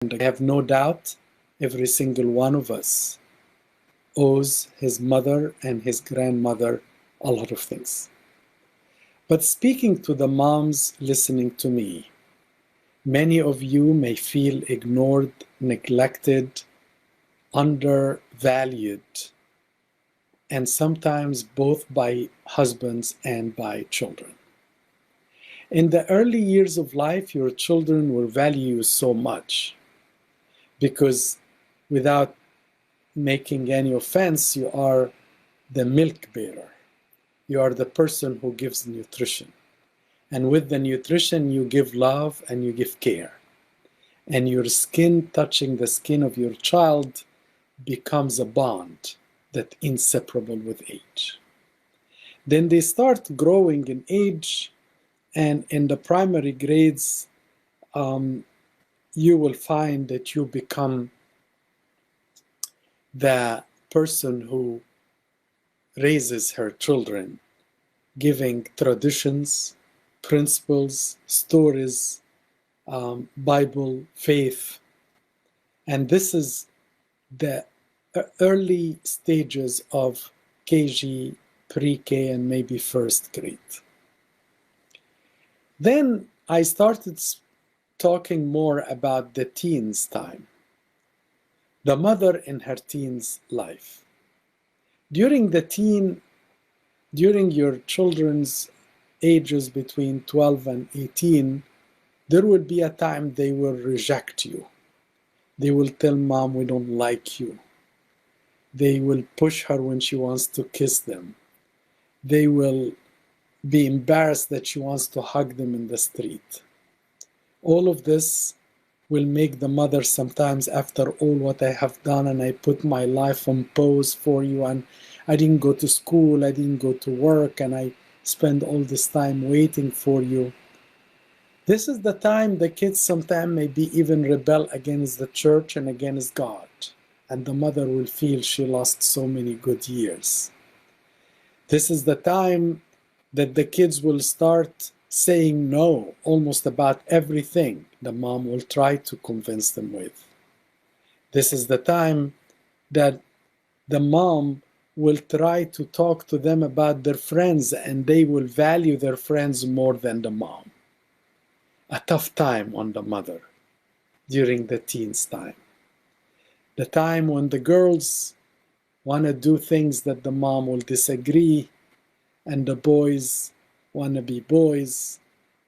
And I have no doubt every single one of us owes his mother and his grandmother a lot of things. But speaking to the moms listening to me, many of you may feel ignored, neglected, undervalued, and sometimes both by husbands and by children. In the early years of life, your children will value you so much because, without making any offense, you are the milk bearer. You are the person who gives nutrition. And with the nutrition, you give love and you give care. And your skin touching the skin of your child becomes a bond that's inseparable with age. Then they start growing in age, and in the primary grades, you will find that you become the person who raises her children, giving traditions, principles, stories, Bible, faith. And this is the early stages of KG, pre-K, and maybe first grade. Then I started talking more about the teens time, the mother in her teens life. During your children's ages between 12 and 18, there will be a time they will reject you. They will tell mom, we don't like you. They will push her when she wants to kiss them. They will be embarrassed that she wants to hug them in the street. All of this will make the mother sometimes, after all what I have done and I put my life on pause for you, and I didn't go to school, I didn't go to work, and I spend all this time waiting for you. This is the time the kids sometimes maybe even rebel against the church and against God. And the mother will feel she lost so many good years. This is the time that the kids will start saying no almost about everything the mom will try to convince them with. This is the time that the mom will try to talk to them about their friends, and they will value their friends more than the mom. A tough time on the mother during the teens time. The time when the girls want to do things that the mom will disagree, and the boys want to be boys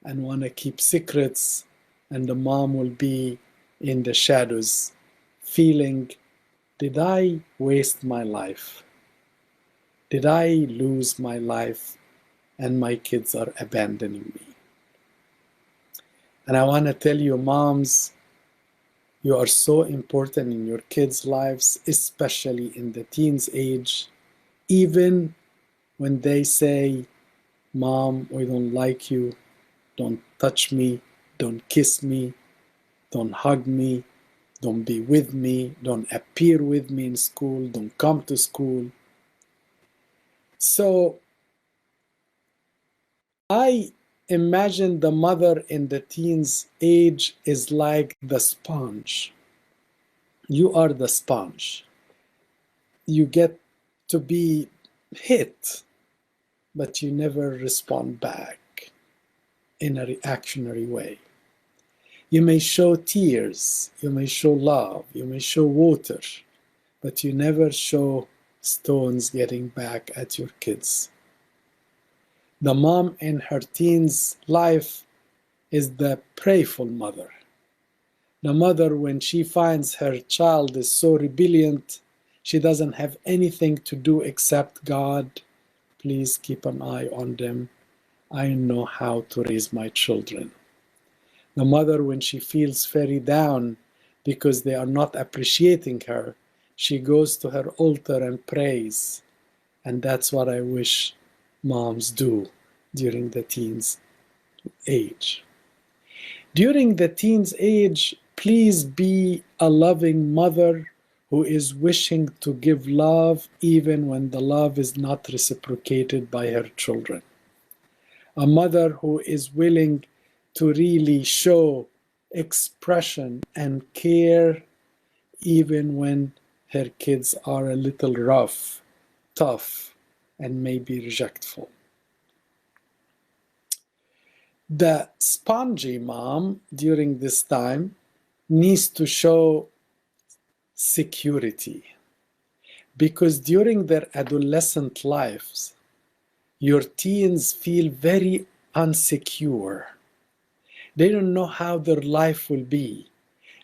and want to keep secrets, and the mom will be in the shadows feeling, did I waste my life? Did I lose my life and my kids are abandoning me? And I want to tell you, moms, you are so important in your kids' lives, especially in the teens age. Even when they say, Mom, we don't like you, don't touch me, don't kiss me, don't hug me, don't be with me, don't appear with me in school, don't come to school. So I imagine the mother in the teens age is like the sponge. You are the sponge. You get to be hit, but you never respond back in a reactionary way. You may show tears, you may show love, you may show water, but you never show stones getting back at your kids. The mom in her teens life is the prayerful mother. The mother, when she finds her child is so rebellious, she doesn't have anything to do except, God, please keep an eye on them. I know how to raise my children. The mother, when she feels very down because they are not appreciating her, she goes to her altar and prays. And that's what I wish moms do during the teens age. During the teens age, please be a loving mother who is wishing to give love even when the love is not reciprocated by her children. A mother who is willing to really show expression and care even when her kids are a little rough, tough, and maybe rejectful. The spongy mom during this time needs to show security, because during their adolescent lives, your teens feel very unsecure. They don't know how their life will be.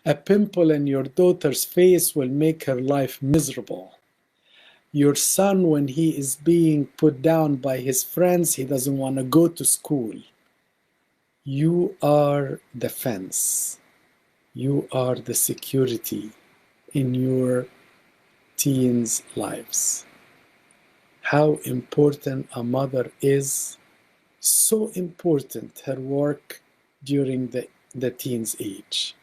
A pimple in your daughter's face will make her life miserable. Your son, when he is being put down by his friends, he doesn't want to go to school. You are the fence. You are the security in your teens' lives. How important a mother is, so important her work during the teens age.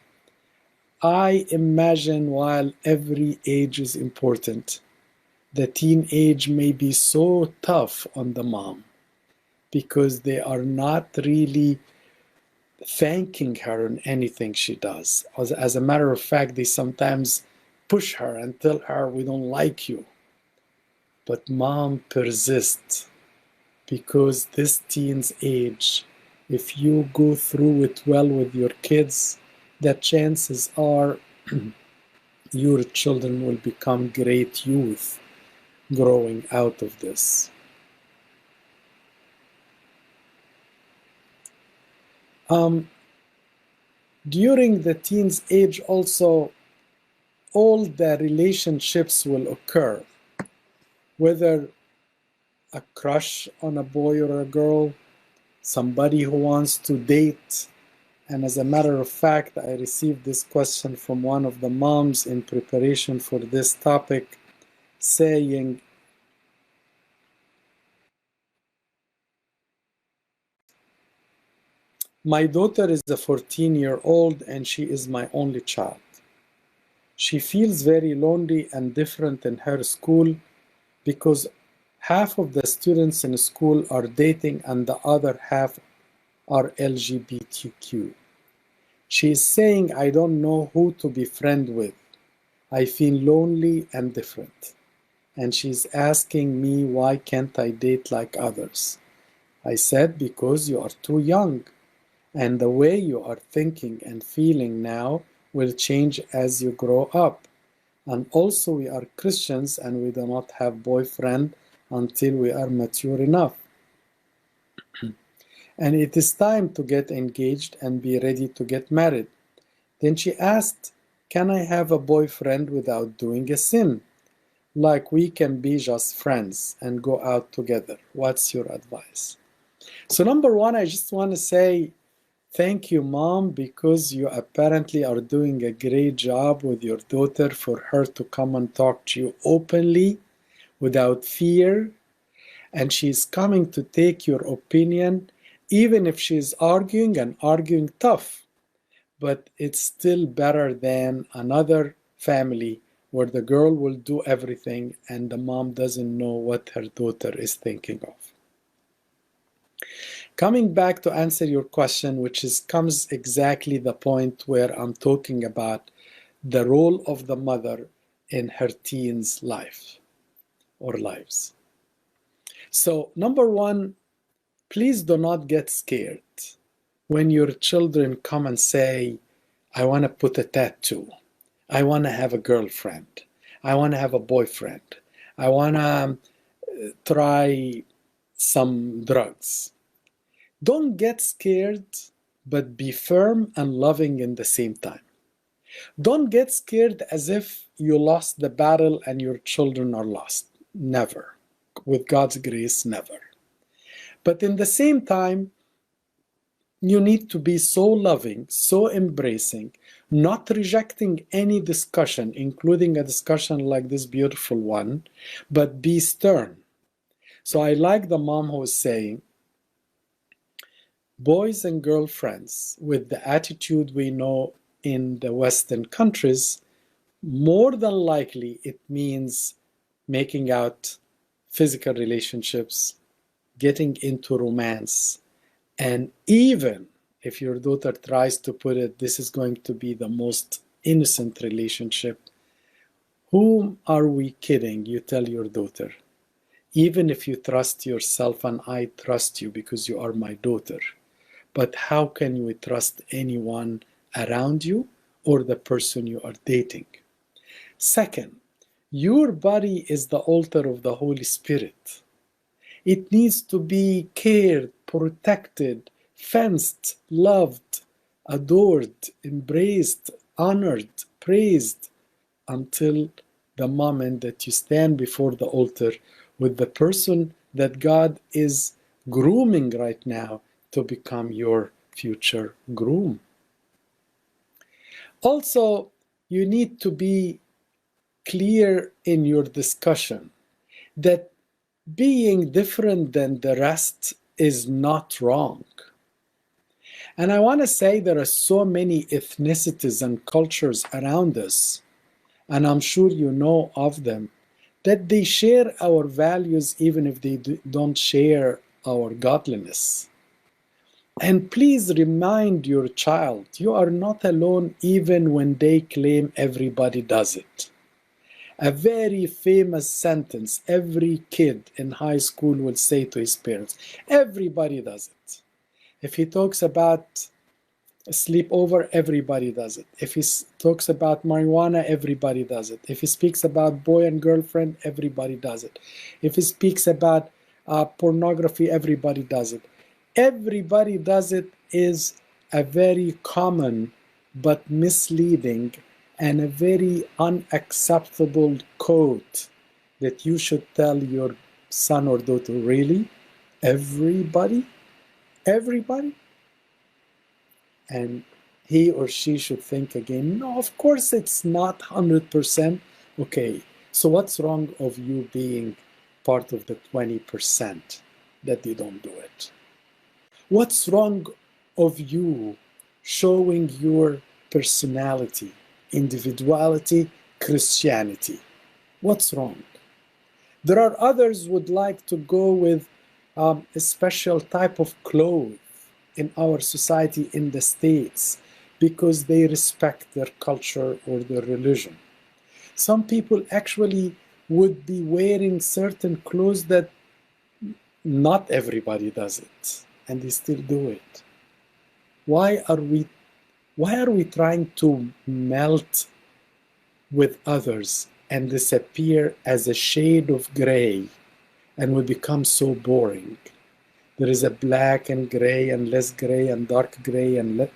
I imagine while every age is important, the teen age may be so tough on the mom because they are not really thanking her on anything she does. As a matter of fact, they sometimes push her and tell her, we don't like you. But mom persists, because this teen's age, if you go through it well with your kids, the chances are your children will become great youth growing out of this. During the teens age also, all the relationships will occur, whether a crush on a boy or a girl, somebody who wants to date. And as a matter of fact, I received this question from one of the moms in preparation for this topic, saying, my daughter is a 14-year-old and she is my only child. She feels very lonely and different in her school because half of the students in school are dating and the other half are LGBTQ. She is saying, I don't know who to be friend with. I feel lonely and different. And she's asking me, why can't I date like others? I said, because you are too young. And the way you are thinking and feeling now will change as you grow up. And also we are Christians and we do not have boyfriend until we are mature enough. And it is time to get engaged and be ready to get married. Then she asked, can I have a boyfriend without doing a sin? Like we can be just friends and go out together. What's your advice? So number one, I just want to say thank you, Mom, because you apparently are doing a great job with your daughter for her to come and talk to you openly without fear. And she's coming to take your opinion, even if she's arguing and arguing tough. But it's still better than another family where the girl will do everything and the mom doesn't know what her daughter is thinking of. Coming back to answer your question, which comes exactly the point where I'm talking about the role of the mother in her teen's life or lives. So, number one, please do not get scared when your children come and say, I want to put a tattoo. I want to have a girlfriend. I want to have a boyfriend. I want to try some drugs. Don't get scared, but be firm and loving in the same time. Don't get scared as if you lost the battle and your children are lost. Never. With God's grace, never. But in the same time, you need to be so loving, so embracing, not rejecting any discussion, including a discussion like this beautiful one, but be stern. So I like the mom who is saying, boys and girlfriends with the attitude we know in the Western countries, more than likely it means making out physical relationships, getting into romance, and even If your daughter tries to put it, this is going to be the most innocent relationship. Whom are we kidding? You tell your daughter. Even if you trust yourself and I trust you because you are my daughter. But how can we trust anyone around you or the person you are dating? Second, your body is the altar of the Holy Spirit. It needs to be cared, protected, fenced, loved, adored, embraced, honored, praised until the moment that you stand before the altar with the person that God is grooming right now to become your future groom. Also, you need to be clear in your discussion that being different than the rest is not wrong. And I want to say there are so many ethnicities and cultures around us, and I'm sure you know of them, that they share our values even if they don't share our godliness. And please remind your child, you are not alone even when they claim everybody does it. A very famous sentence every kid in high school will say to his parents, everybody does it. If he talks about sleepover, everybody does it. If he talks about marijuana, everybody does it. If he speaks about boy and girlfriend, everybody does it. If he speaks about pornography, everybody does it. Everybody does it is a very common but misleading and a very unacceptable quote that you should tell your son or daughter, really? Everybody? Everybody? And he or she should think again, no, of course it's not 100%. Okay, so what's wrong of you being part of the 20% that they don't do it? What's wrong of you showing your personality, individuality, Christianity? What's wrong? There are others who would like to go with a special type of clothes in our society in the States because they respect their culture or their religion. Some people actually would be wearing certain clothes that not everybody does it, and they still do it. Why are we trying to melt with others and disappear as a shade of gray and we become so boring? There is a black and gray and less gray and dark gray and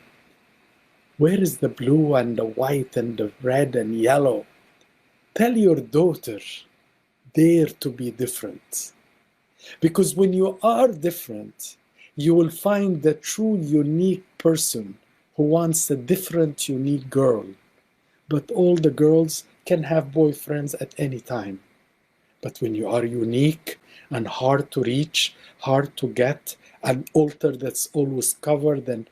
where is the blue and the white and the red and yellow? Tell your daughter, dare to be different. Because when you are different, you will find the true unique person who wants a different unique girl. But all the girls can have boyfriends at any time. But when you are unique and hard to reach, hard to get, an altar that's always covered and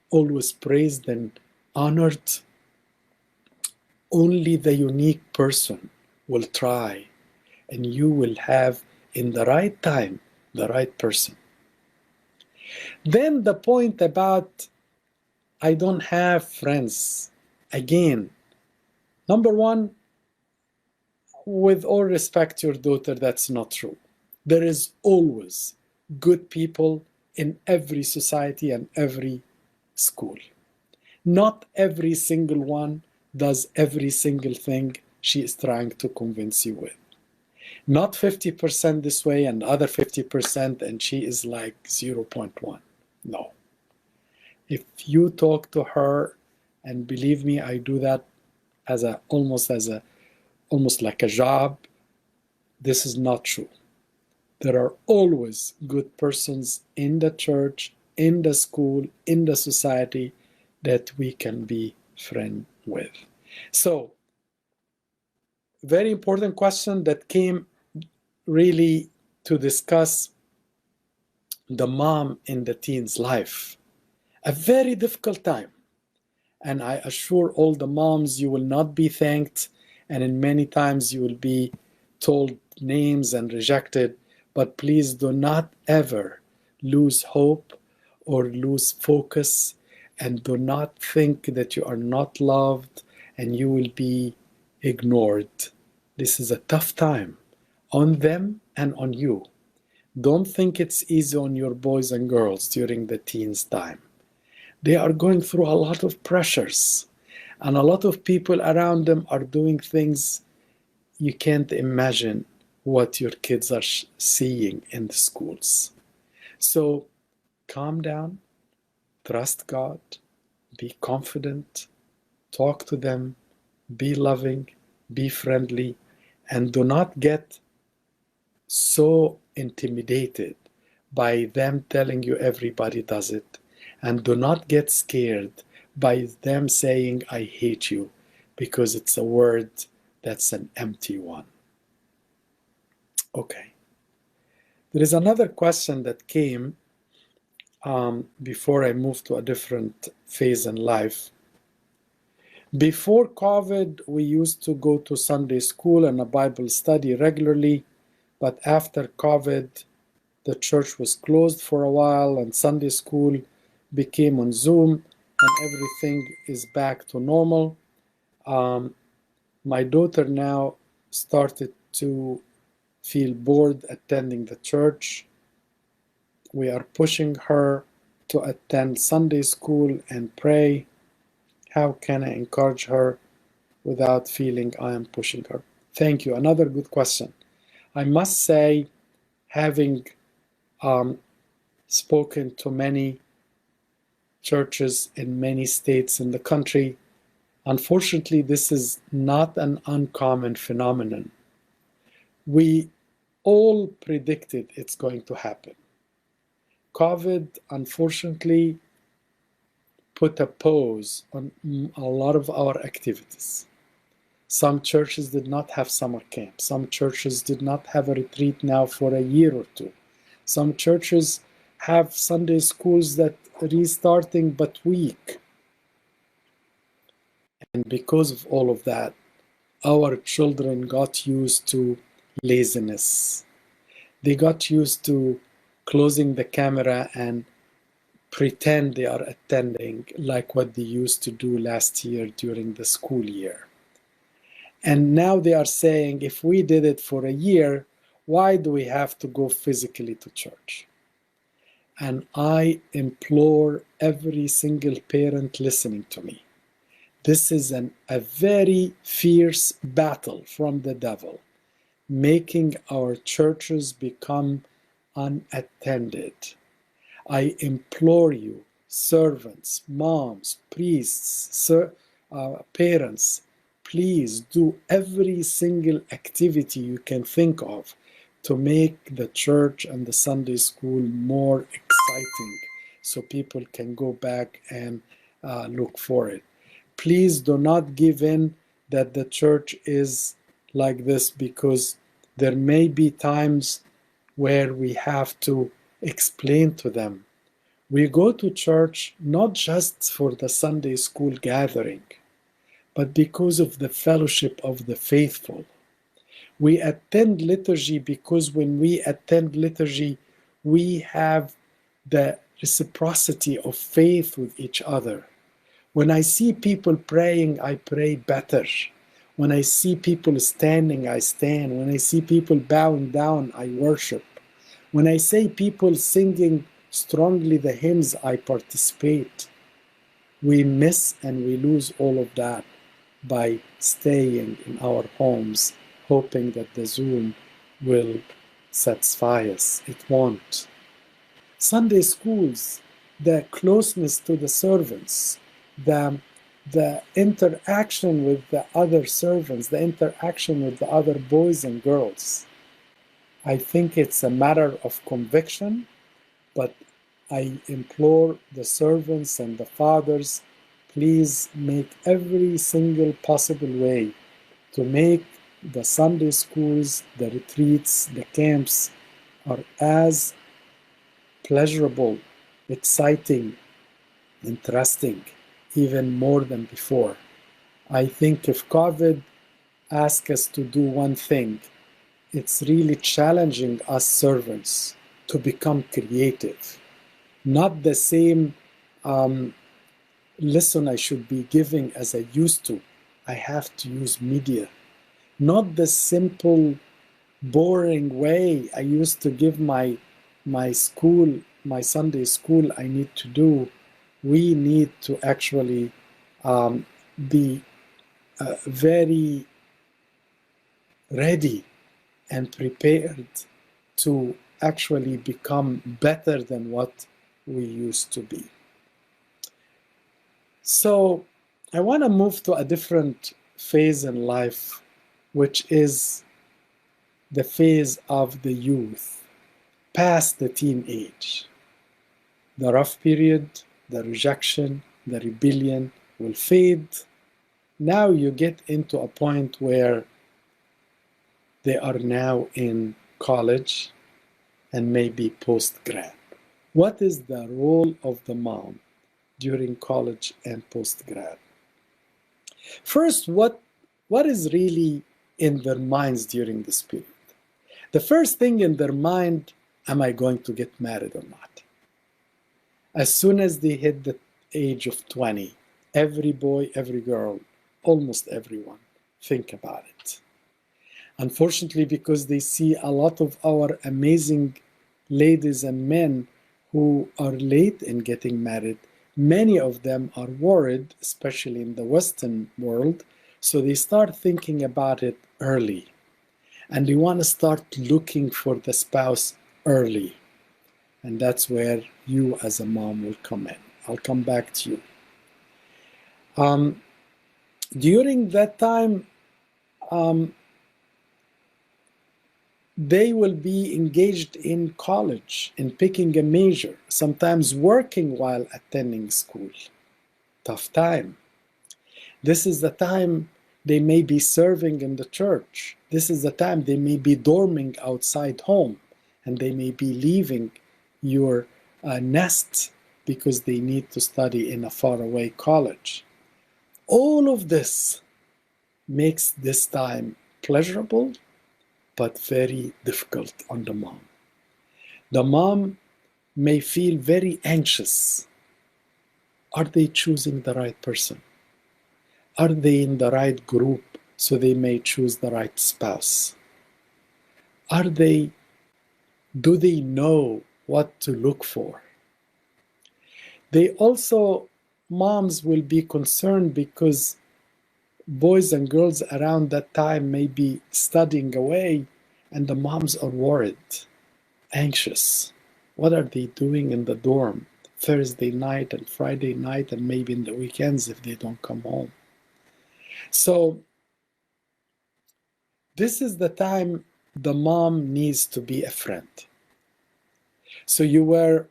always praised and honored, only the unique person will try, and you will have, in the right time, the right person. Then the point about I don't have friends. Again, number one, with all respect to your daughter, that's not true. There is always good people in every society and every school. Not every single one does every single thing she is trying to convince you with. Not 50% this way and other 50% and she is like 0.1. No. If you talk to her, and believe me, I do that almost like a job, this is not true. There are always good persons in the church, in the school, in the society that we can be friends with. So, very important question that came really to discuss the mom in the teen's life. A very difficult time. And I assure all the moms you will not be thanked, and in many times you will be told names and rejected. But please do not ever lose hope or lose focus, and do not think that you are not loved and you will be ignored. This is a tough time on them and on you. Don't think it's easy on your boys and girls during the teens time. They are going through a lot of pressures, and a lot of people around them are doing things you can't imagine what your kids are seeing in the schools. So calm down, trust God, be confident, talk to them, be loving, be friendly, and do not get so intimidated by them telling you everybody does it. And do not get scared by them saying, I hate you, because it's a word that's an empty one. Okay. There is another question that came before I moved to a different phase in life. Before COVID, we used to go to Sunday school and a Bible study regularly, but after COVID, the church was closed for a while and Sunday school became on Zoom and everything is back to normal. My daughter now started to feel bored attending the church. We are pushing her to attend Sunday school and pray. How can I encourage her without feeling I am pushing her? Thank you. Another good question. I must say, having spoken to many churches in many states in the country, unfortunately, this is not an uncommon phenomenon. We all predicted it's going to happen. COVID, unfortunately, put a pause on a lot of our activities. Some churches did not have summer camp. Some churches did not have a retreat now for a year or two. Some churches have Sunday schools that restarting but weak. And because of all of that, our children got used to laziness. They got used to closing the camera and pretend they are attending like what they used to do last year during the school year. And now they are saying, if we did it for a year, why do we have to go physically to church? And I implore every single parent listening to me. This is a very fierce battle from the devil, making our churches become unattended. I implore you, servants, moms, priests, parents, please do every single activity you can think of to make the church and the Sunday school more exciting so people can go back and look for it. Please do not give in that the church is like this, because there may be times where we have to explain to them. We go to church not just for the Sunday school gathering, but because of the fellowship of the faithful. We attend liturgy because when we attend liturgy, we have the reciprocity of faith with each other. When I see people praying, I pray better. When I see people standing, I stand. When I see people bowing down, I worship. When I see people singing strongly the hymns, I participate. We miss and we lose all of that by staying in our homes, hoping that the Zoom will satisfy us. It won't. Sunday schools, the closeness to the servants, the interaction with the other servants, the interaction with the other boys and girls. I think it's a matter of conviction, but I implore the servants and the fathers, please make every single possible way to make the Sunday schools, the retreats, the camps are as pleasurable, exciting, interesting, even more than before. I think if COVID asks us to do one thing, it's really challenging us servants to become creative. not the same lesson I should be giving as I used to. I have to use media, not the simple, boring way I used to give my school, my Sunday school. I need to do. We need to actually be very ready and prepared to actually become better than what we used to be. So I want to move to a different phase in life, which is the phase of the youth, past the teenage. The rough period, the rejection, the rebellion will fade. Now you get into a point where they are now in college and maybe post-grad. What is the role of the mom during college and post-grad? First, what is really in their minds during this period? The first thing in their mind, am I going to get married or not? As soon as they hit the age of 20, every boy, every girl, almost everyone think about it. Unfortunately, because they see a lot of our amazing ladies and men who are late in getting married, many of them are worried, especially in the Western world, so they start thinking about it early. And they want to start looking for the spouse early. And that's where you as a mom will come in. I'll come back to you. During that time, they will be engaged in college, in picking a major, sometimes working while attending school. Tough time. This is the time they may be serving in the church. This is the time they may be dorming outside home, and they may be leaving your nest because they need to study in a faraway college. All of this makes this time pleasurable, but very difficult on the mom. The mom may feel very anxious. Are they choosing the right person? Are they in the right group so they may choose the right spouse? Do they know what to look for? Moms will be concerned because boys and girls around that time may be studying away, and the moms are worried, anxious. What are they doing in the dorm Thursday night and Friday night and maybe in the weekends if they don't come home? So this is the time the mom needs to be a friend. So you were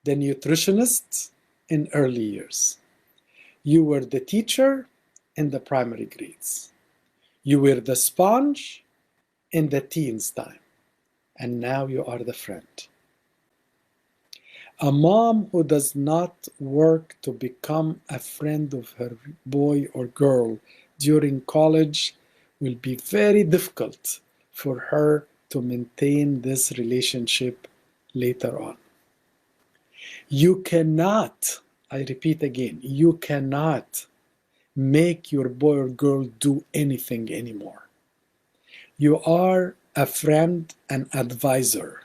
the nutritionist in early years. You were the teacher in the primary grades. You were the sponge in the teens time. And now you are the friend. A mom who does not work to become a friend of her boy or girl during college will be very difficult for her to maintain this relationship later on. You cannot, I repeat again, you cannot make your boy or girl do anything anymore. You are a friend and advisor,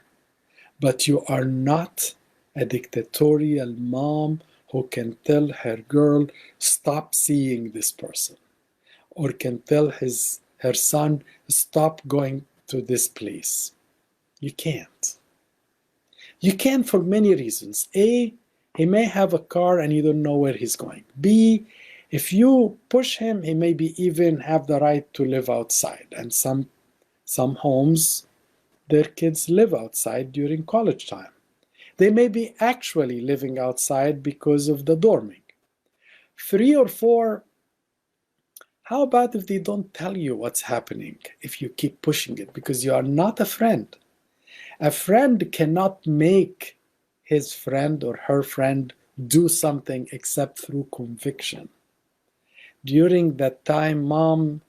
but you are not a dictatorial mom who can tell her girl, stop seeing this person, or can tell her son, stop going to this place. You can't. You can for many reasons. A, he may have a car and you don't know where he's going. B, if you push him, he maybe even have the right to live outside. And some homes, their kids live outside during college time. They may be actually living outside because of the dorming. 3 or 4, how about if they don't tell you what's happening if you keep pushing it? Because you are not a friend. A friend cannot make his friend or her friend do something except through conviction. During that time, mom,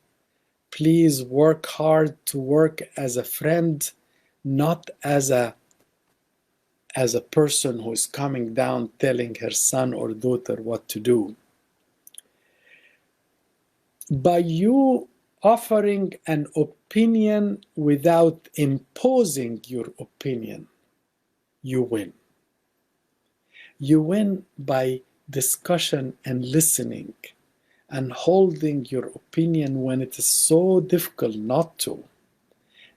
please work hard to work as a friend, not as a as a person who is coming down telling her son or daughter what to do. By you offering an opinion without imposing your opinion, you win. You win by discussion and listening and holding your opinion when it is so difficult not to.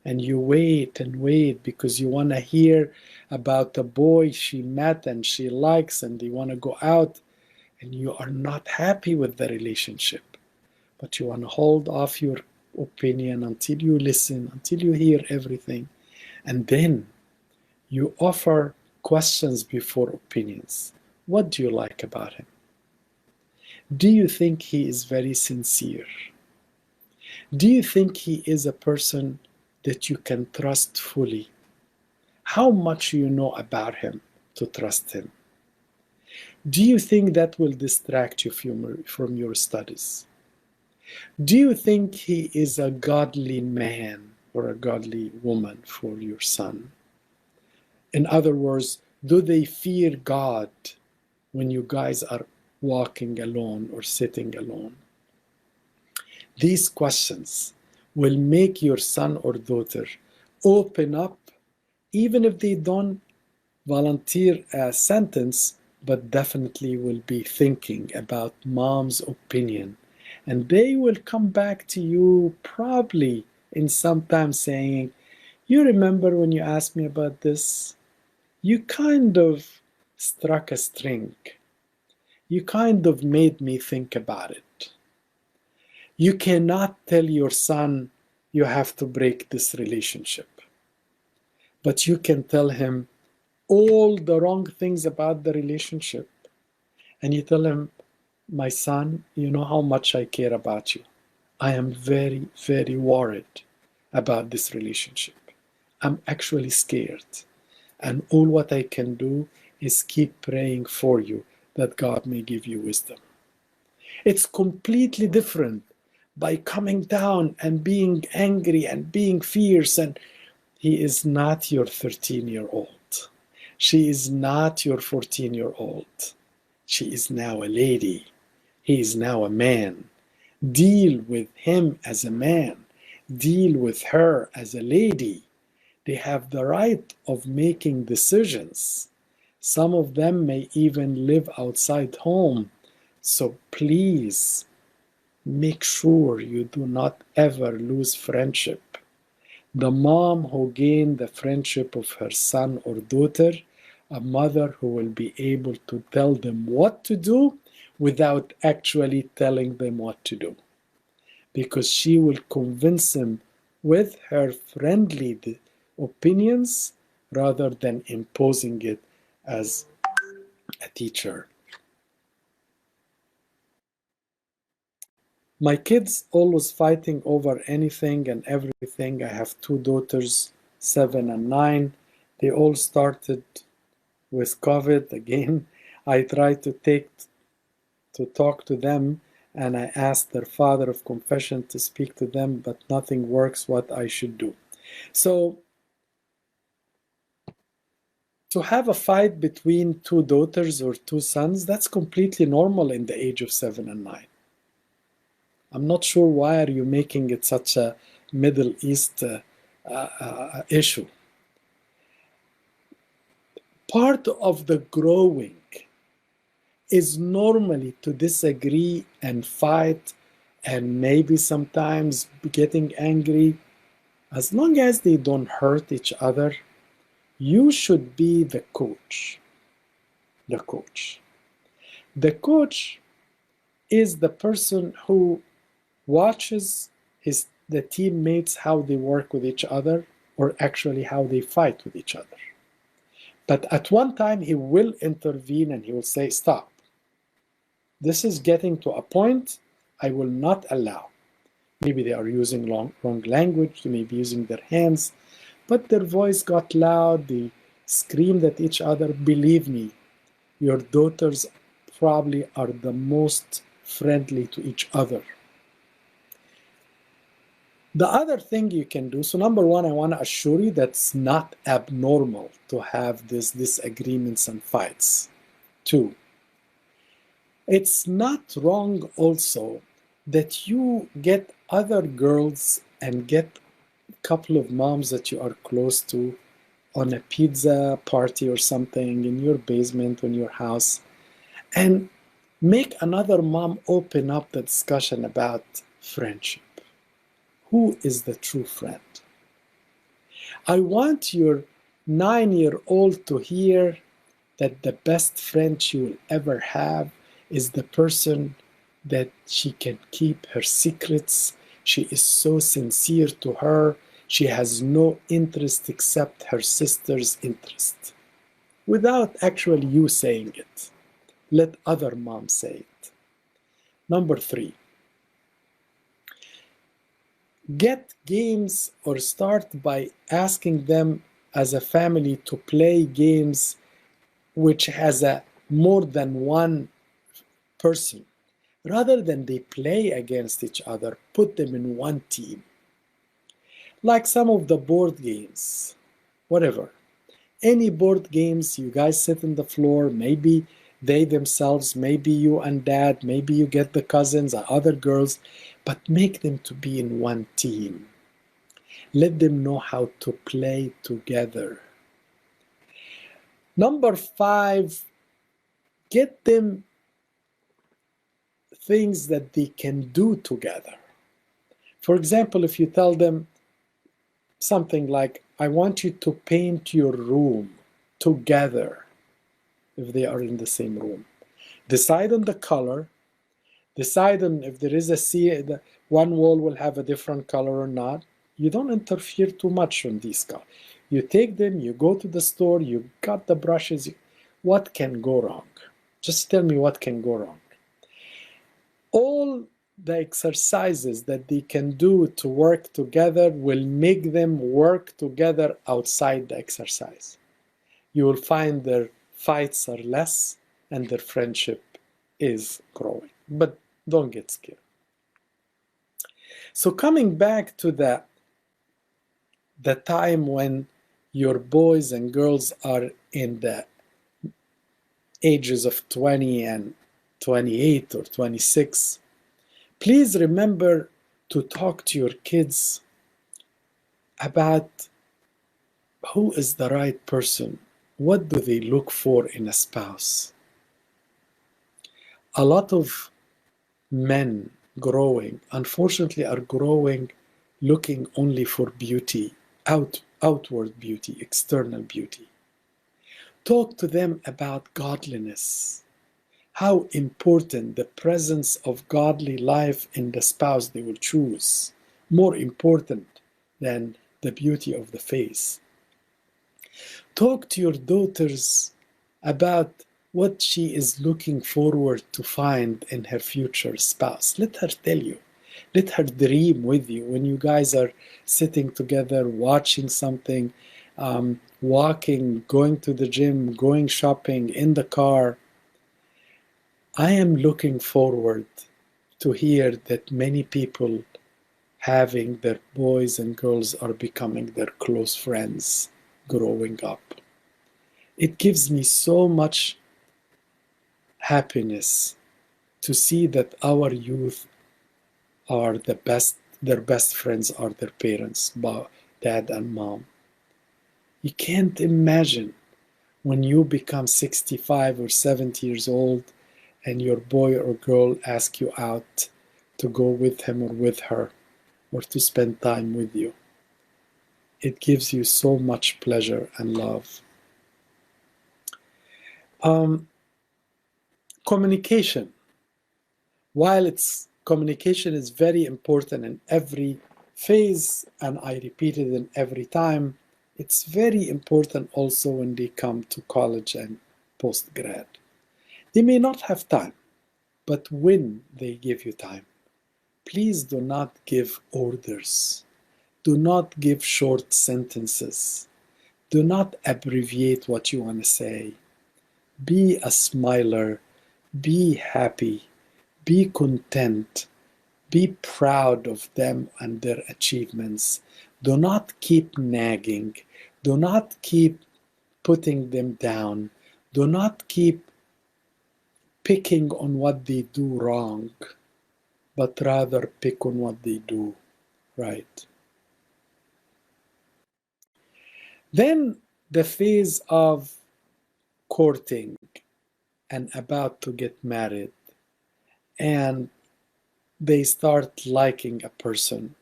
And you wait and wait because you want to hear about a boy she met and she likes and they want to go out, and you are not happy with the relationship. But you want to hold off your opinion until you listen, until you hear everything. And then you offer questions before opinions. What do you like about him? Do you think he is very sincere? Do you think he is a person that you can trust fully? How much you know about him to trust him? Do you think that will distract you from your studies? Do you think he is a godly man or a godly woman for your son? In other words, do they fear God when you guys are walking alone or sitting alone? These questions will make your son or daughter open up, even if they don't volunteer a sentence, but definitely will be thinking about mom's opinion. And they will come back to you probably in some time saying, you remember when you asked me about this? You kind of struck a string. You kind of made me think about it. You cannot tell your son you have to break this relationship, but you can tell him all the wrong things about the relationship. And you tell him, my son, you know how much I care about you. I am very, very worried about this relationship. I'm actually scared. And all what I can do is keep praying for you that God may give you wisdom. It's completely different by coming down and being angry and being fierce. And he is not your 13-year-old. She is not your 14-year-old. She is now a lady. He is now a man. Deal with him as a man. Deal with her as a lady. They have the right of making decisions. Some of them may even live outside home. So please make sure you do not ever lose friendship. The mom who gained the friendship of her son or daughter, a mother who will be able to tell them what to do without actually telling them what to do. Because she will convince them with her friendly opinions rather than imposing it as a teacher. My kids always fighting over anything and everything. I have two daughters, 7 and 9. They all started with COVID again. I tried to talk to them, and I asked their father of confession to speak to them, but nothing works what I should do. So to have a fight between two daughters or two sons, that's completely normal in the age of 7 and 9. I'm not sure why are you making it such a Middle East issue. Part of the growing is normally to disagree and fight and maybe sometimes getting angry. As long as they don't hurt each other, you should be the coach. The coach. The coach is the person who watches the teammates how they work with each other, or actually how they fight with each other. But at one time he will intervene and he will say, stop. This is getting to a point I will not allow. Maybe they are using wrong language, they may be using their hands, but their voice got loud, they screamed at each other. Believe me, your daughters probably are the most friendly to each other. The other thing you can do, so number one, I want to assure you that's not abnormal to have these disagreements and fights. Two, it's not wrong also that you get other girls and get a couple of moms that you are close to on a pizza party or something in your basement or in your house, and make another mom open up the discussion about friendship. Who is the true friend? I want your 9-year-old to hear that the best friend she will ever have is the person that she can keep her secrets. She is so sincere to her. She has no interest except her sister's interest. Without actually you saying it. Let other moms say it. Number three, get games or start by asking them as a family to play games which has a more than one person. Rather than they play against each other, put them in one team. Like some of the board games, whatever. Any board games, you guys sit on the floor, maybe they themselves, maybe you and dad, maybe you get the cousins or other girls, but make them to be in one team. Let them know how to play together. Number five, get them things that they can do together. For example, if you tell them something like, I want you to paint your room together, if they are in the same room. Decide on the color, decide on if there is one wall will have a different color or not. You don't interfere too much on these colors. You take them, you go to the store, you got the brushes. What can go wrong? Just tell me what can go wrong. All the exercises that they can do to work together will make them work together outside the exercise. You will find their fights are less and their friendship is growing. But don't get scared. So coming back to the time when your boys and girls are in the ages of 20 and 28 or 26, please remember to talk to your kids about who is the right person. What do they look for in a spouse? A lot of men growing, unfortunately, are growing looking only for beauty, outward beauty, external beauty. Talk to them about godliness, how important the presence of godly life in the spouse they will choose, more important than the beauty of the face. Talk to your daughters about what she is looking forward to find in her future spouse. Let her tell you. Let her dream with you when you guys are sitting together, watching something, walking, going to the gym, going shopping, in the car. I am looking forward to hear that many people having their boys and girls are becoming their close friends growing up. It gives me so much happiness to see that our youth are the best, their best friends are their parents, dad and mom. You can't imagine when you become 65 or 70 years old and your boy or girl asks you out to go with him or with her or to spend time with you. It gives you so much pleasure and love. Communication. While communication is very important in every phase, and I repeat it in every time, it's very important also when they come to college and post-grad. They may not have time, but when they give you time, please do not give orders. Do not give short sentences. Do not abbreviate what you want to say. Be a smiler. Be happy. Be content. Be proud of them and their achievements. Do not keep nagging. Do not keep putting them down. Do not keep picking on what they do wrong, but rather pick on what they do right. Then the phase of courting and about to get married, and they start liking a person.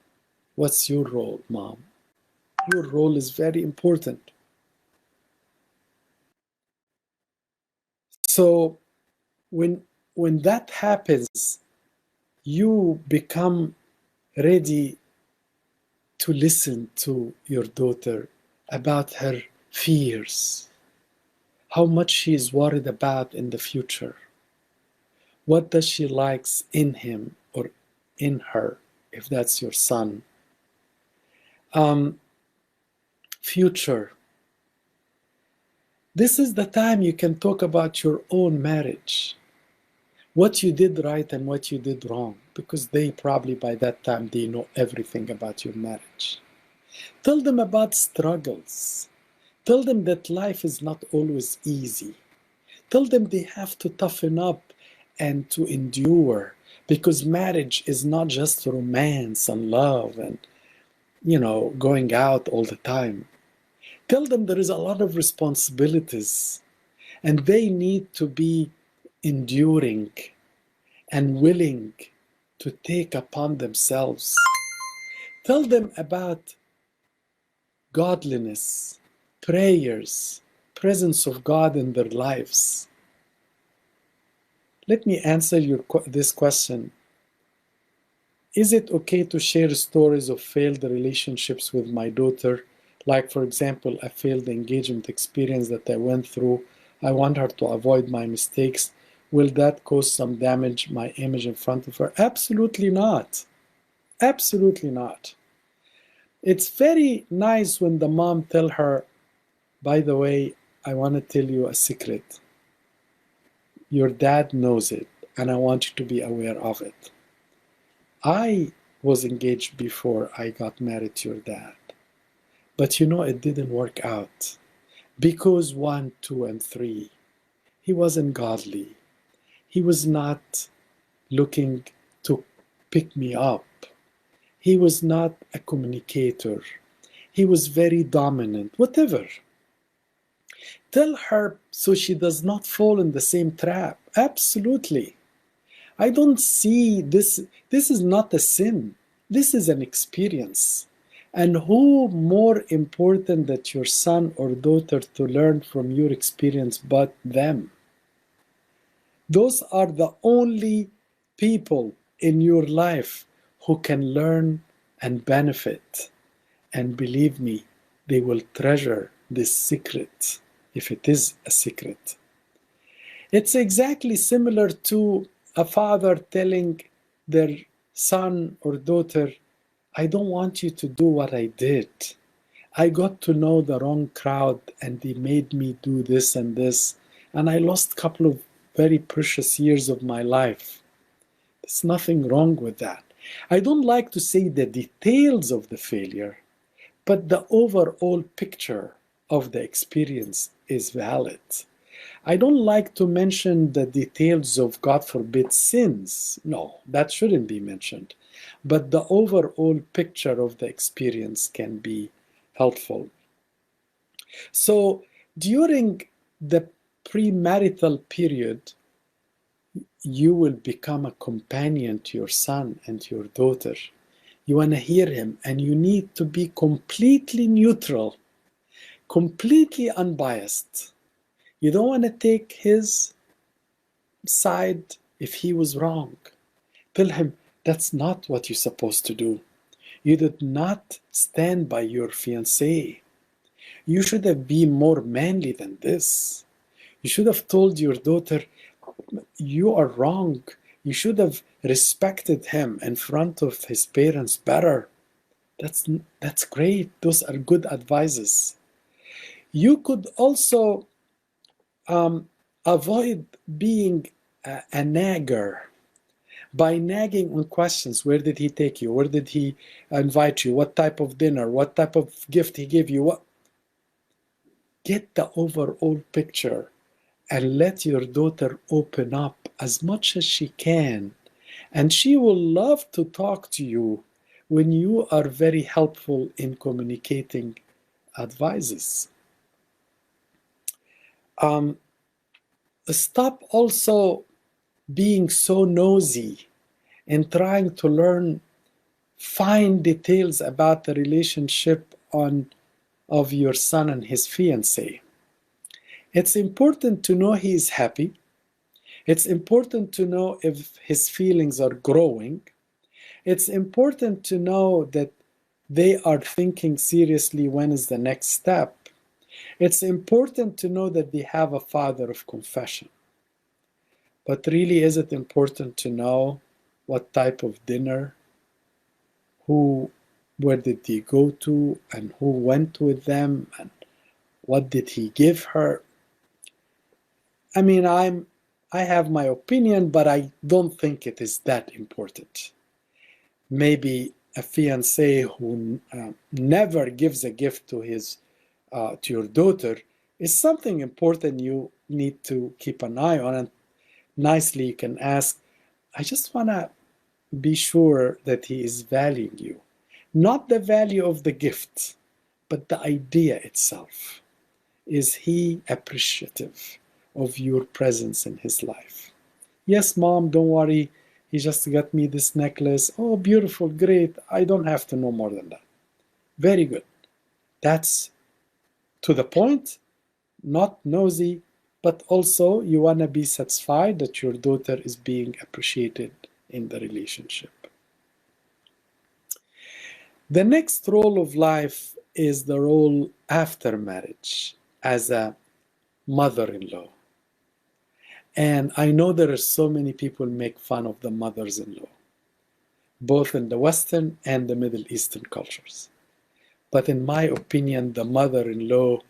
What's your role, mom? Your role is very important. So when when that happens, you become ready to listen to your daughter about her fears, how much she is worried about in the future. What does she likes in him or in her, if that's your son? Future. This is the time you can talk about your own marriage. What you did right and what you did wrong. Because they probably by that time they know everything about your marriage. Tell them about struggles. Tell them that life is not always easy. Tell them they have to toughen up and to endure. Because marriage is not just romance and love and, going out all the time. Tell them there is a lot of responsibilities and they need to be enduring and willing to take upon themselves. Tell them about godliness, prayers, presence of God in their lives. Let me answer this question. Is it okay to share stories of failed relationships with my daughter? Like, for example, a failed engagement experience that I went through. I want her to avoid my mistakes. Will that cause some damage my image in front of her? Absolutely not. Absolutely not. It's very nice when the mom tell her, by the way, I want to tell you a secret. Your dad knows it, and I want you to be aware of it. I was engaged before I got married to your dad. But it didn't work out. Because 1, 2, and 3, he wasn't godly. He was not looking to pick me up. He was not a communicator. He was very dominant, whatever. Tell her so she does not fall in the same trap. Absolutely. I don't see this. This is not a sin. This is an experience. And who more important than your son or daughter to learn from your experience but them? Those are the only people in your life who can learn and benefit. And believe me, they will treasure this secret, if it is a secret. It's exactly similar to a father telling their son or daughter, I don't want you to do what I did. I got to know the wrong crowd and they made me do this and this, and I lost a couple of very precious years of my life. There's nothing wrong with that. I don't like to say the details of the failure, but the overall picture of the experience is valid. I don't like to mention the details of, God forbid, sins. No, that shouldn't be mentioned. But the overall picture of the experience can be helpful. So during the pre-marital period, you will become a companion to your son and to your daughter. You want to hear him, and you need to be completely neutral, completely unbiased. You don't want to take his side if he was wrong. Tell him that's not what you're supposed to do. You did not stand by your fiancé. You should have been more manly than this. You should have told your daughter, you are wrong. You should have respected him in front of his parents better. That's great. Those are good advices. You could also avoid being a nagger. by nagging on questions. Where did he take you? Where did he invite you? What type of dinner? What type of gift he gave you? Get the overall picture and let your daughter open up as much as she can. And she will love to talk to you when you are very helpful in communicating advices. Stop also being so nosy and trying to learn fine details about the relationship of your son and his fiancée. It's important to know he is happy. It's important to know if his feelings are growing. It's important to know that they are thinking seriously when is the next step. It's important to know that they have a father of confession. But really, is it important to know what type of dinner, where did they go to, and who went with them, and what did he give her? I mean, I have my opinion, but I don't think it is that important. Maybe a fiancé who never gives a gift to your daughter is something important you need to keep an eye on. And nicely, you can ask, I just want to be sure that he is valuing you. Not the value of the gift, but the idea itself. Is he appreciative of your presence in his life? Yes, mom, don't worry. He just got me this necklace. Oh, beautiful, great. I don't have to know more than that. Very good. That's to the point, not nosy, but also you want to be satisfied that your daughter is being appreciated in the relationship. The next role of life is the role after marriage as a mother-in-law. And I know there are so many people make fun of the mothers-in-law, both in the Western and the Middle Eastern cultures. But in my opinion, the mother-in-law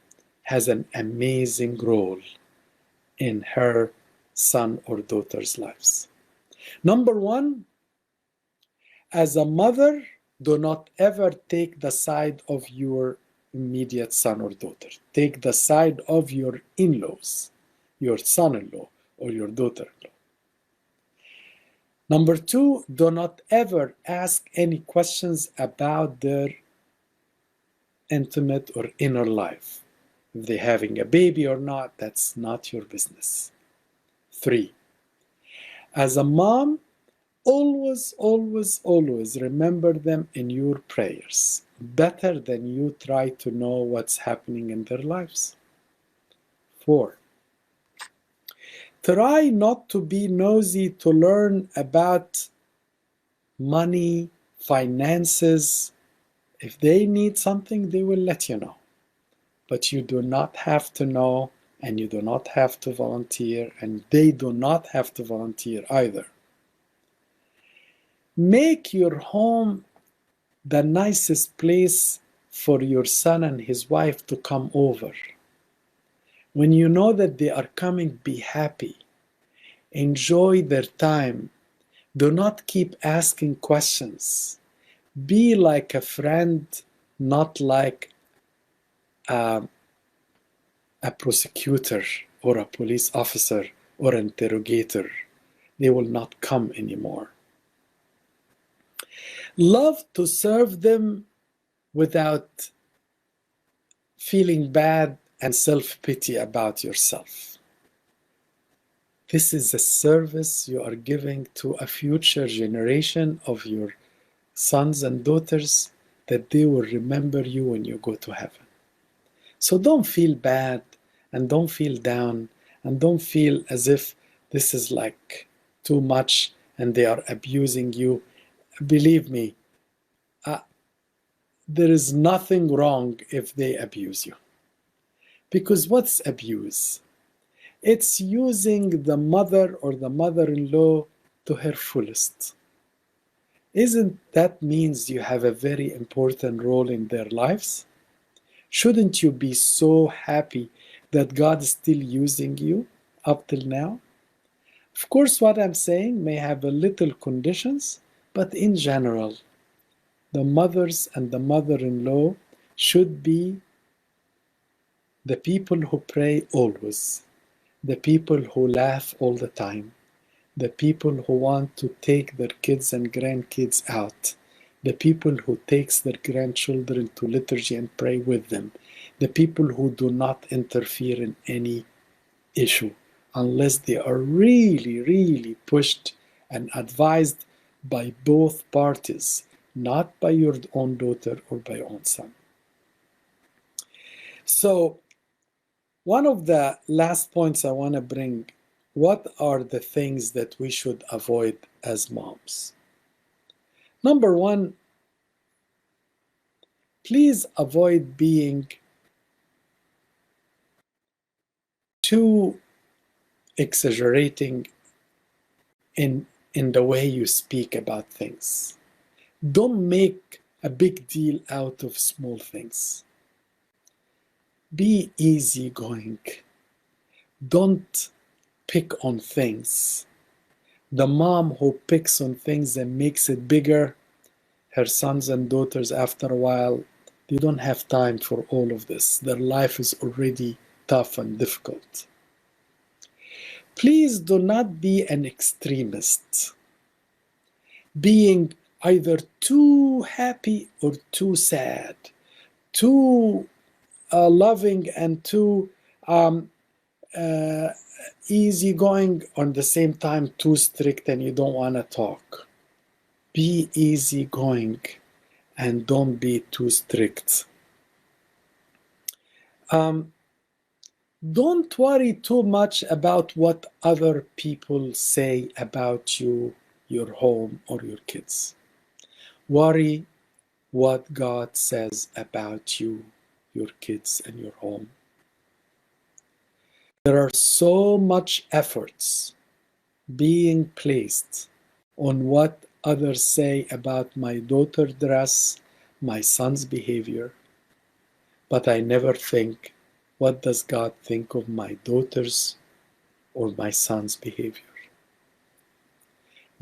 has an amazing role in her son or daughter's lives. Number one, as a mother, do not ever take the side of your immediate son or daughter. Take the side of your in-laws, your son-in-law or your daughter-in-law. Number two, do not ever ask any questions about their intimate or inner life. If they're having a baby or not, that's not your business. Three, as a mom, always, always, always remember them in your prayers, better than you try to know what's happening in their lives. Four, try not to be nosy to learn about money, finances. If they need something, they will let you know. But you do not have to know, and you do not have to volunteer, and they do not have to volunteer either. Make your home the nicest place for your son and his wife to come over. When you know that they are coming, be happy. Enjoy their time. Do not keep asking questions. Be like a friend, not like a prosecutor or a police officer or an interrogator. They will not come anymore. Love to serve them without feeling bad and self-pity about yourself. This is a service you are giving to a future generation of your sons and daughters, that they will remember you when you go to heaven. So don't feel bad and don't feel down and don't feel as if this is like too much and they are abusing you. Believe me, there is nothing wrong if they abuse you. Because what's abuse? It's using the mother or the mother-in-law to her fullest. Isn't that means you have a very important role in their lives? Shouldn't you be so happy that God is still using you up till now? Of course, what I'm saying may have a little conditions, but in general, the mothers and the mother-in-law should be the people who pray always, the people who laugh all the time, the people who want to take their kids and grandkids out, the people who takes their grandchildren to liturgy and pray with them, the people who do not interfere in any issue unless they are really, really pushed and advised by both parties, not by your own daughter or by your own son. So, one of the last points I want to bring, what are the things that we should avoid as moms? Number one, please avoid being too exaggerating in the way you speak about things. Don't make a big deal out of small things. Be easygoing. Don't pick on things. The mom who picks on things and makes it bigger, her sons and daughters, after a while, they don't have time for all of this. Their life is already tough and difficult. Please do not be an extremist, being either too happy or too sad, too loving and too easygoing, on the same time too strict and you don't want to talk. Be easygoing and don't be too strict. Don't worry too much about what other people say about you, your home, or your kids. Worry what God says about you, your kids, and your home. There are so much efforts being placed on what others say about my daughter's dress, my son's behavior, but I never think, what does God think of my daughter's or my son's behavior?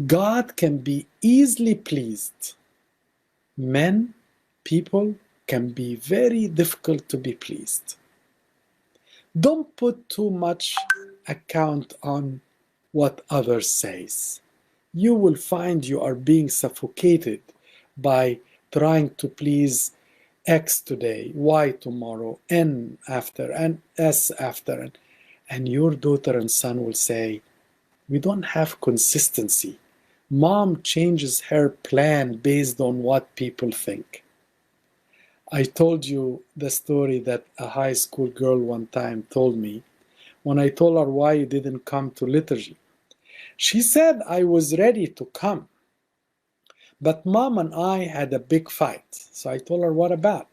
God can be easily pleased. Men, people, can be very difficult to be pleased. Don't put too much account on what others says. You will find you are being suffocated by trying to please X today, Y tomorrow, N after, and S after. And your daughter and son will say, we don't have consistency. Mom changes her plan based on what people think. I told you the story that a high school girl one time told me when I told her why you didn't come to liturgy. She said I was ready to come, but mom and I had a big fight. So I told her, what about?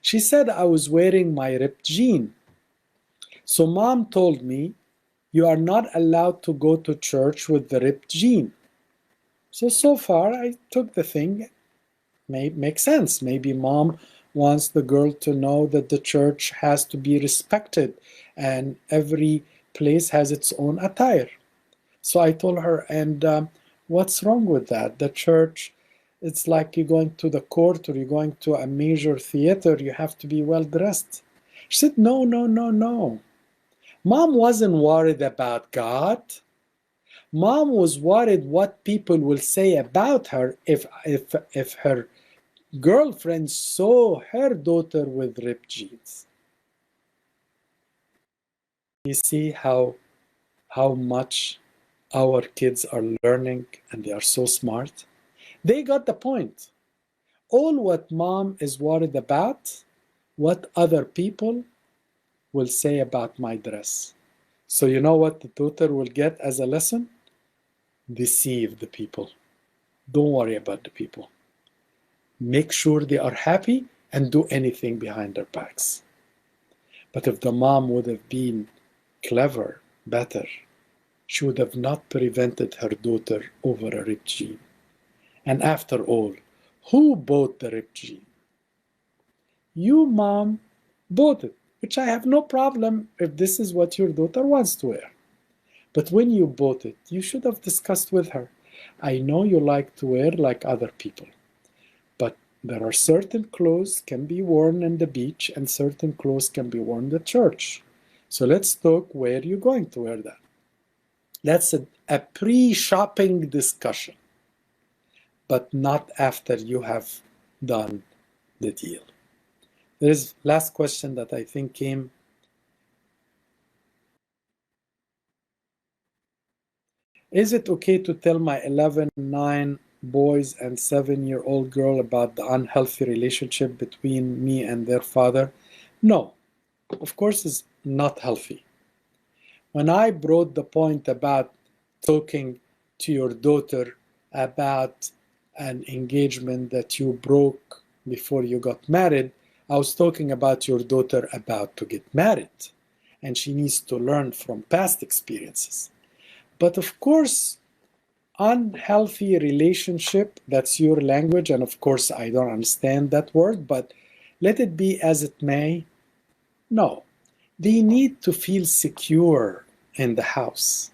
She said I was wearing my ripped jean. So mom told me, you are not allowed to go to church with the ripped jean. So far I took the thing. Makes sense. Maybe mom wants the girl to know that the church has to be respected and every place has its own attire. So I told her, and what's wrong with that? The church, it's like you're going to the court or you're going to a major theater, you have to be well dressed. She said, no, no, no, no. Mom wasn't worried about God. Mom was worried what people will say about her if her girlfriend saw her daughter with ripped jeans. You see how much our kids are learning and they are so smart? They got the point. All what mom is worried about, what other people will say about my dress. So you know what the daughter will get as a lesson? Deceive the people. Don't worry about the people. Make sure they are happy and do anything behind their backs. But if the mom would have been clever, better, she would have not prevented her daughter over a ripped jean. And after all, who bought the ripped jean? You, mom, bought it, which I have no problem if this is what your daughter wants to wear. But when you bought it, you should have discussed with her. I know you like to wear like other people, but there are certain clothes can be worn on the beach and certain clothes can be worn at church. So let's talk where you're going to wear that. That's a pre-shopping discussion, but not after you have done the deal. There is last question that I think came. Is it okay to tell my 11, 9 boys and 7-year-old girl about the unhealthy relationship between me and their father? No, of course it's not healthy. When I brought the point about talking to your daughter about an engagement that you broke before you got married, I was talking about your daughter about to get married, and she needs to learn from past experiences. But of course, unhealthy relationship, that's your language, and of course I don't understand that word, but let it be as it may. No, they need to feel secure in the house.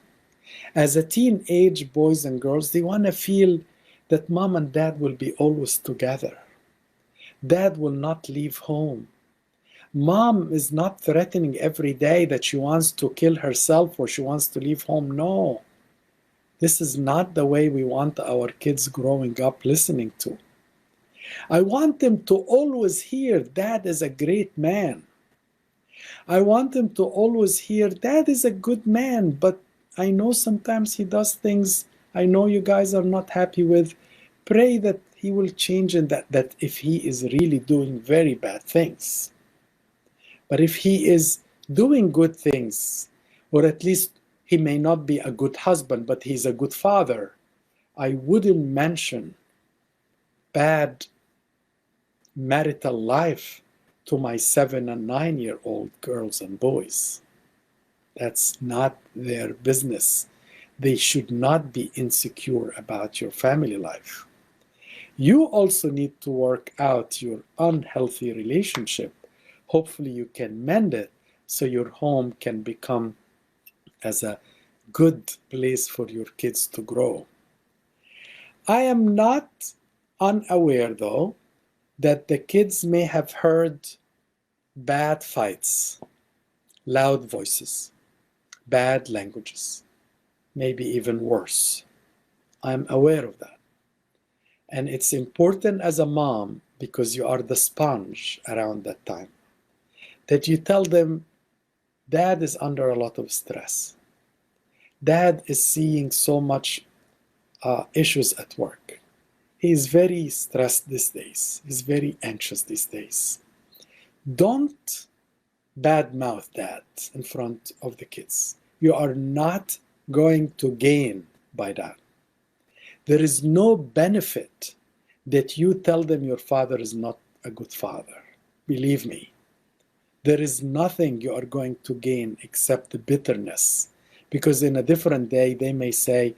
As a teenage boys and girls, they want to feel that mom and dad will be always together. Dad will not leave home. Mom is not threatening every day that she wants to kill herself or she wants to leave home. No, this is not the way we want our kids growing up listening to. I want them to always hear dad is a great man. I want them to always hear dad is a good man, but I know sometimes he does things I know you guys are not happy with. Pray that he will change and that if he is really doing very bad things. But if he is doing good things, or at least he may not be a good husband, but he's a good father, I wouldn't mention bad marital life to my 7 and 9-year-old girls and boys. That's not their business. They should not be insecure about your family life. You also need to work out your unhealthy relationship. Hopefully you can mend it so your home can become as a good place for your kids to grow. I am not unaware, though, that the kids may have heard bad fights, loud voices, bad languages, maybe even worse. I'm aware of that. And it's important as a mom, because you are the sponge around that time, that you tell them, dad is under a lot of stress. Dad is seeing so much issues at work. He's very stressed these days. He's very anxious these days. Don't badmouth dad in front of the kids. You are not going to gain by that. There is no benefit that you tell them your father is not a good father. Believe me, there is nothing you are going to gain except the bitterness. Because in a different day, they may say,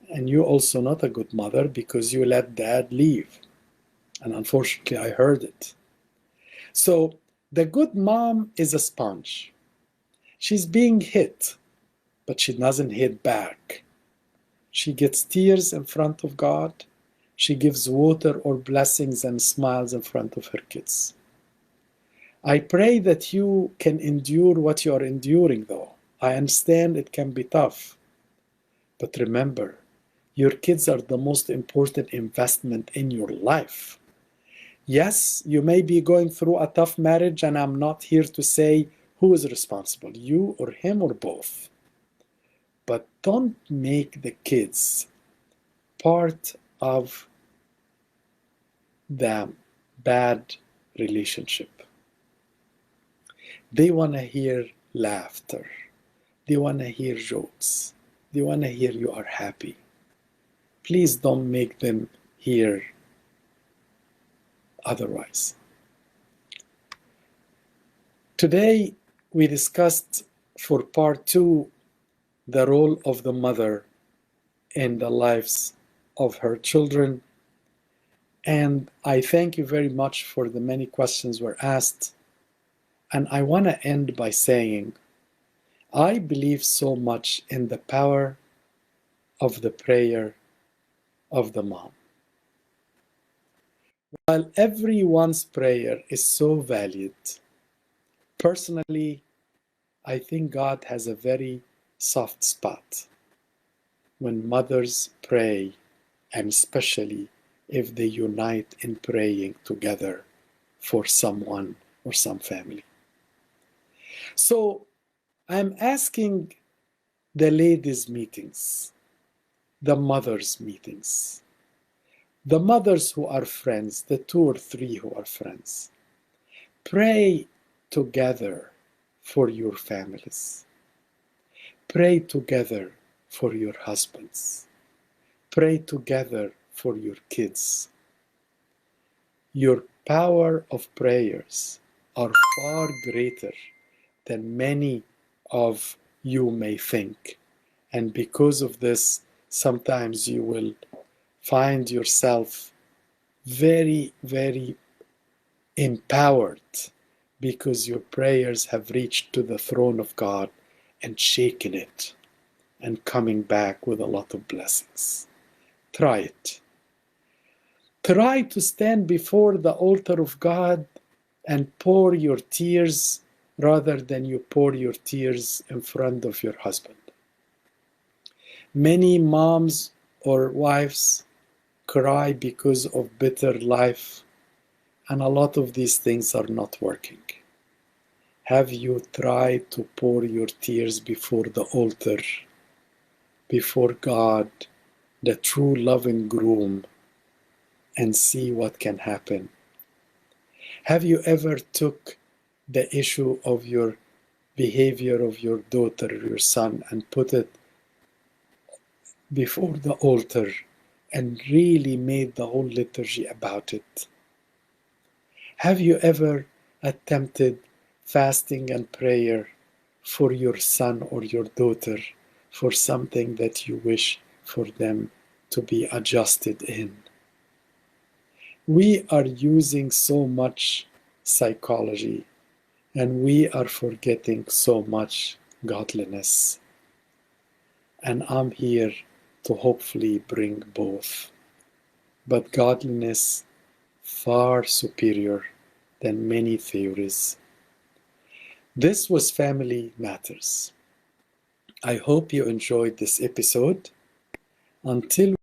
and you're also not a good mother because you let dad leave. And unfortunately, I heard it. So the good mom is a sponge. She's being hit, but she doesn't hit back. She gets tears in front of God. She gives water or blessings and smiles in front of her kids. I pray that you can endure what you are enduring, though. I understand it can be tough. But remember, your kids are the most important investment in your life. Yes, you may be going through a tough marriage, and I'm not here to say who is responsible, you or him or both. But don't make the kids part of the bad relationship. They want to hear laughter. They want to hear jokes. They want to hear you are happy. Please don't make them hear otherwise. Today, we discussed for part 2 the role of the mother in the lives of her children. And I thank you very much for the many questions were asked. And I want to end by saying, I believe so much in the power of the prayer of the mom. While everyone's prayer is so valued, personally, I think God has a very soft spot when mothers pray, and especially if they unite in praying together for someone or some family. So I'm asking the ladies' meetings, the mothers' meetings, the mothers who are friends, the 2 or 3 who are friends, pray together for your families. Pray together for your husbands. Pray together for your kids. Your power of prayers are far greater than many of you may think. And because of this, sometimes you will find yourself very, very empowered because your prayers have reached to the throne of God and shaken it and coming back with a lot of blessings. Try it. Try to stand before the altar of God and pour your tears rather than you pour your tears in front of your husband. Many moms or wives cry because of bitter life, and a lot of these things are not working. Have you tried to pour your tears before the altar, before God, the true loving groom, and see what can happen? Have you ever took the issue of your behavior of your daughter or your son and put it before the altar and really made the whole liturgy about it? Have you ever attempted fasting and prayer for your son or your daughter for something that you wish for them to be adjusted in? We are using so much psychology and we are forgetting so much godliness. And I'm here to hopefully bring both. But godliness far superior than many theories. This was Family Matters. I hope you enjoyed this episode. Until